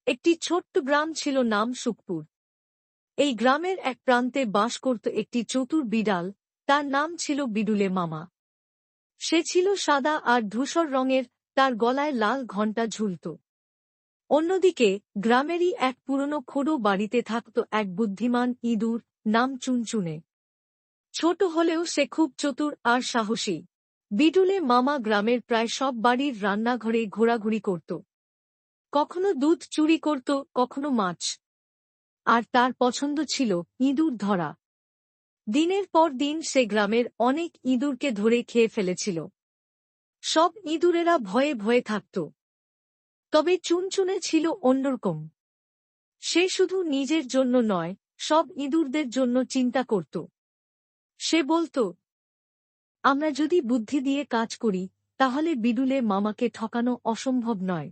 একটি ছোট্ট গ্রাম ছিল, নাম সুখপুর। এই গ্রামের এক প্রান্তে বাস করত একটি চতুর বিড়াল, তার নাম ছিল বিডুলে মামা। সে ছিল সাদা আর ধূসর রঙের, তার গলায় লাল ঘণ্টা ঝুলত। অন্যদিকে গ্রামেরই এক পুরনো খোড়ো বাড়িতে থাকত এক বুদ্ধিমান ইঁদুর, নাম চুনচুনে। ছোট হলেও সে খুব চতুর আর সাহসী। বিডুলে মামা গ্রামের প্রায় সব বাড়ির রান্নাঘরে ঘোরাঘুরি করত। কখনো দুধ চুরি করত, কখনো মাছ। আর তার পছন্দ ছিল ইঁদুর ধরা। দিনের পর দিন সে গ্রামের অনেক ইঁদুরকে ধরে খেয়ে ফেলেছিল। সব ইঁদুরেরা ভয়ে ভয়ে থাকত। তবে চুনচুনে ছিল অন্যরকম। সে শুধু নিজের জন্য নয়, সব ইঁদুরদের জন্য চিন্তা করত। সে বলত, আমরা যদি বুদ্ধি দিয়ে কাজ করি, তাহলে বিডুলে মামাকে ঠকানো অসম্ভব নয়।